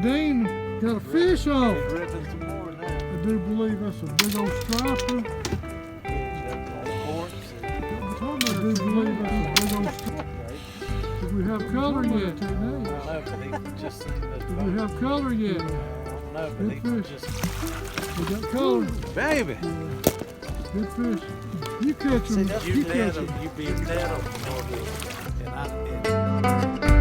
Dean got a fish on. He's ripping some more now. I do believe that's a big old striper. Forks. I do believe that's a big old striper. Do we have color yet? I don't know, but he just seen this Do we have color yet? I don't know, but he Good fish. just. We got color. Baby! Good fish. You catch See, them. that's You catch them. you be dead on the and